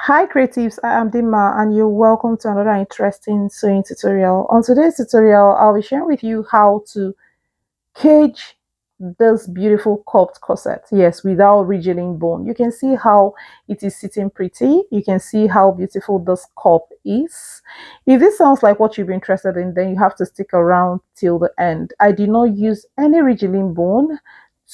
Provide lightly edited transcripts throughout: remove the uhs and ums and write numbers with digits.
Hi creatives, I am Dima and you're welcome to another interesting sewing tutorial. On today's tutorial, I'll be sharing with you how to cage this beautiful cupped corset. Yes, without regilene bone. You can see how it is sitting pretty. You can see how beautiful this cup is. If this sounds like what you'd be interested in, then you have to stick around till the end. I did not use any regilene bone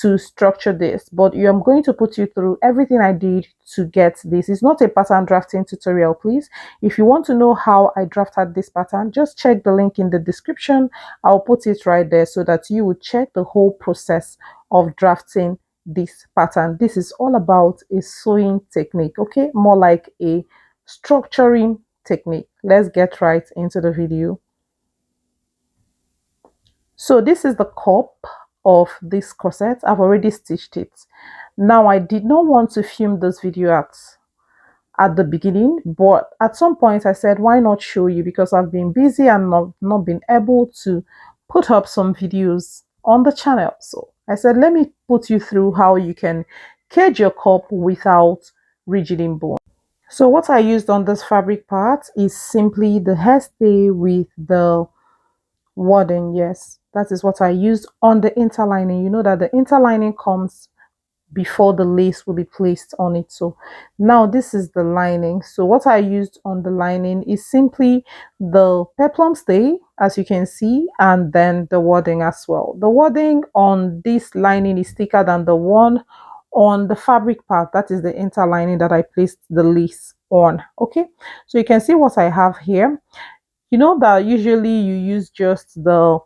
to structure this, but I'm going to put you through everything I did to get this. It's not a pattern drafting tutorial, please. If you want to know how I drafted this pattern, just check the link in the description. I'll put it right there so that you would check the whole process of drafting this pattern. This is all about a sewing technique, okay? More like a structuring technique. Let's get right into the video. So this is the cup of this corset. I've already stitched it. Now I did not want to film this video at the beginning, but at some point I said, why not show you, because I've been busy and not been able to put up some videos on the channel. So I said, let me put you through how you can cage your cup without regilene bone. So what I used on this fabric part is simply the hairstay with the wording. Yes, that is what I used on the interlining. You know that the interlining comes before the lace will be placed on it. So now this is the lining. So what I used on the lining is simply the peplum stay, as you can see, and then the wording as well. The wording on this lining is thicker than the one on the fabric part, that is the interlining that I placed the lace on. Okay, so you can see what I have here. You know that usually you use just the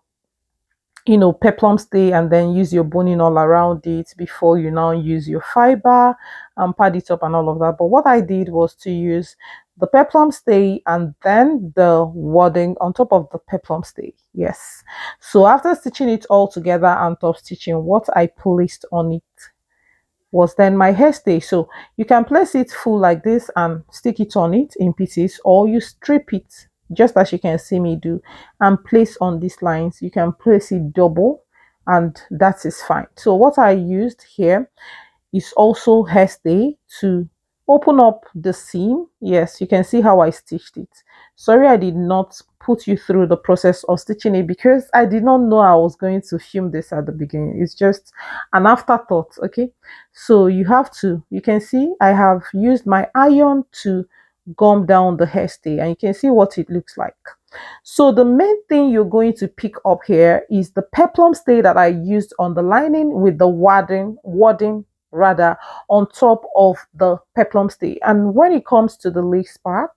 peplum stay and then use your boning all around it before you now use your fiber and pad it up and all of that. But what I did was to use the peplum stay and then the wording on top of the peplum stay. Yes, so after stitching it all together and top stitching, what I placed on it was then my hairstay. So you can place it full like this and stick it on it in pieces, or you strip it just as you can see me do and place on these lines. You can place it double and that is fine. So what I used here is also hairstay to open up the seam. Yes, you can see how I stitched it. Sorry I did not put you through the process of stitching it because I did not know I was going to film this at the beginning. It's just an afterthought. Okay, so you can see I have used my iron to gum down the hairstay and you can see what it looks like. So the main thing you're going to pick up here is the peplum stay that I used on the lining with the wording rather on top of the peplum stay. And when it comes to the lace part,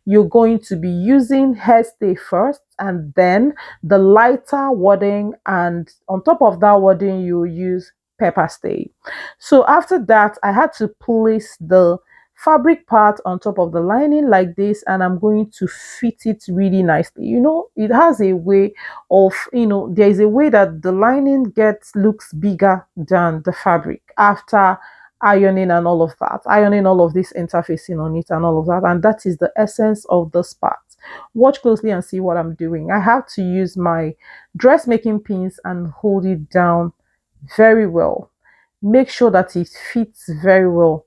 you're going to be using hairstay first and then the lighter wording, and on top of that wording you use pepper stay. So after that I had to place the fabric part on top of the lining like this, and I'm going to fit it really nicely. It has a way of, there is a way that the lining looks bigger than the fabric after ironing and all of that, ironing all of this interfacing on it and all of that. And that is the essence of this part. Watch closely and see what I'm doing. I have to use my dressmaking pins and hold it down very well. Make sure that it fits very well.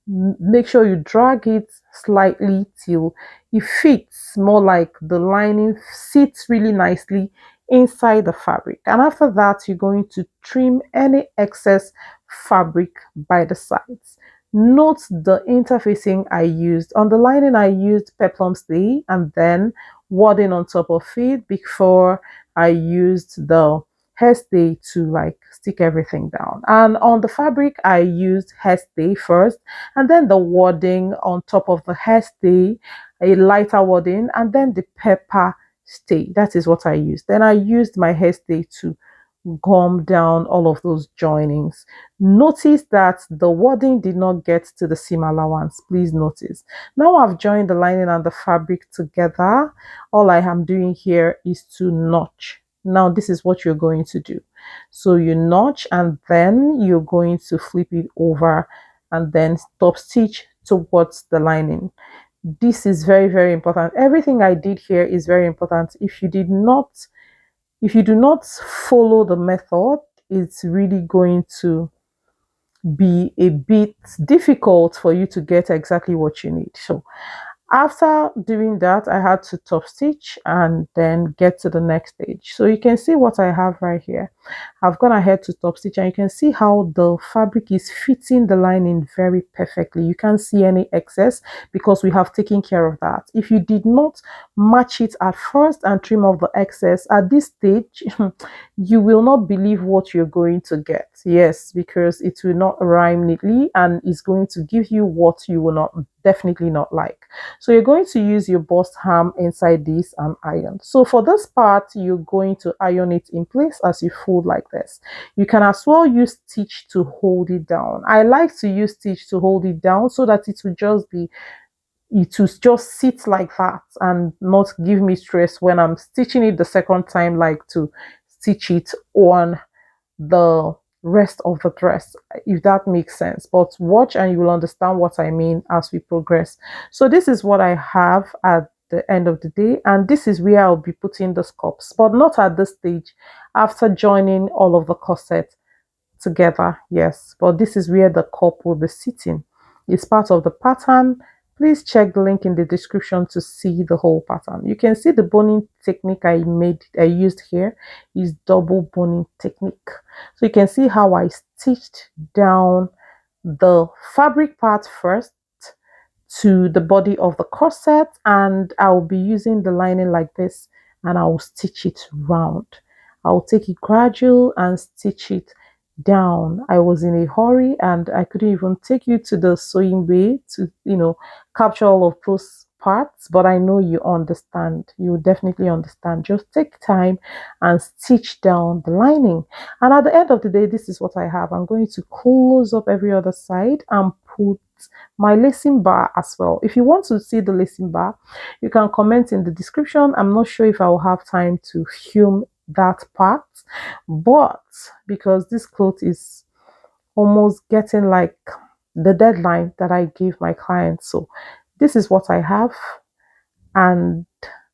Make sure you drag it slightly till it fits more like the lining sits really nicely inside the fabric. And after that, you're going to trim any excess fabric by the sides. Note the interfacing I used. On the lining, I used peplum stay and then wording on top of it before I used the hairstay to like stick everything down. And on the fabric, I used hairstay first and then the wording on top of the hairstay, a lighter wording, and then the pepper stay. That is what I used. Then I used my hairstay to gum down all of those joinings. Notice that the wording did not get to the seam allowance. Please notice. Now I've joined the lining and the fabric together. All I am doing here is to notch. Now this is what you're going to do. So you notch and then you're going to flip it over and then top stitch towards the lining. This is very, very important. Everything I did here is very important. If you do not follow the method, it's really going to be a bit difficult for you to get exactly what you need. So after doing that, I had to top stitch and then get to the next stage. So you can see what I have right here. I've gone ahead to top stitch and you can see how the fabric is fitting the lining very perfectly. You can't see any excess because we have taken care of that. If you did not match it at first and trim off the excess at this stage, you will not believe what you're going to get. Yes, because it will not rhyme neatly and it's going to give you what you will not definitely not like. So you're going to use your bust ham inside this and iron. So for this part, you're going to iron it in place as you fold like this. You can as well use stitch to hold it down. I like to use stitch to hold it down so that it will just sit like that and not give me stress when I'm stitching it the second time, like to stitch it on the rest of the dress, if that makes sense. But watch and you will understand what I mean as we progress. So this is what I have at the end of the day, and this is where I'll be putting the sculpts, but not at this stage, after joining all of the corset together. Yes, but this is where the cup will be sitting. It's part of the pattern. Please check the link in the description to see the whole pattern. You can see the boning technique I used here is double boning technique. So you can see how I stitched down the fabric part first to the body of the corset, and I'll be using the lining like this and I'll stitch it round. I'll take it gradual and stitch it down. I was in a hurry and I couldn't even take you to the sewing bay to, capture all of those parts, but I know you understand. You definitely understand. Just take time and stitch down the lining. And at the end of the day, this is what I have. I'm going to close up every other side and put my lacing bar as well. If you want to see the lacing bar, you can comment in the description. I'm not sure if I will have time to film that part, but because this cloth is almost getting like the deadline that I gave my clients, so this is what I have, and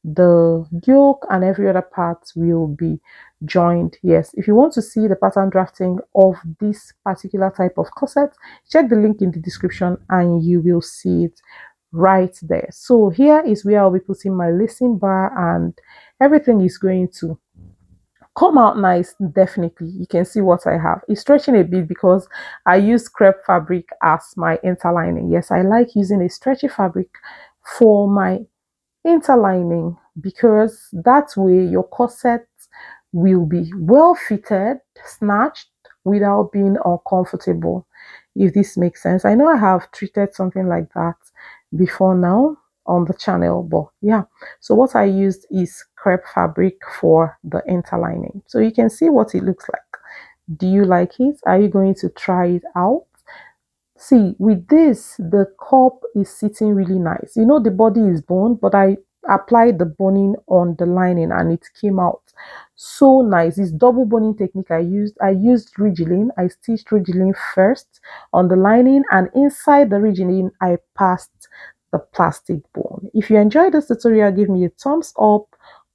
the yoke and every other part will be joined. Yes, if you want to see the pattern drafting of this particular type of corset, check the link in the description and you will see it right there. So here is where I'll be putting my lacing bar, and everything is going to come out nice. Definitely, you can see what I have. It's stretching a bit because I use crepe fabric as my interlining. Yes, I like using a stretchy fabric for my interlining because that way your corset will be well fitted, snatched without being uncomfortable, if this makes sense. I know I have treated something like that before now on the channel, but yeah, so what I used is crepe fabric for the interlining. So you can see what it looks like. Do you like it? Are you going to try it out? See, with this, the cup is sitting really nice. The body is boned, but I applied the boning on the lining and it came out so nice. This double boning technique I used regilene. I stitched regilene first on the lining, and inside the regilene, I passed the plastic bone. If you enjoyed this tutorial, give me a thumbs up,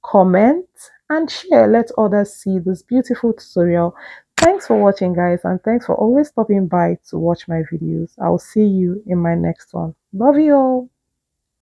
comment, and share. Let others see this beautiful tutorial. Thanks for watching, guys, and thanks for always stopping by to watch my videos. I'll see you in my next one. Love you all.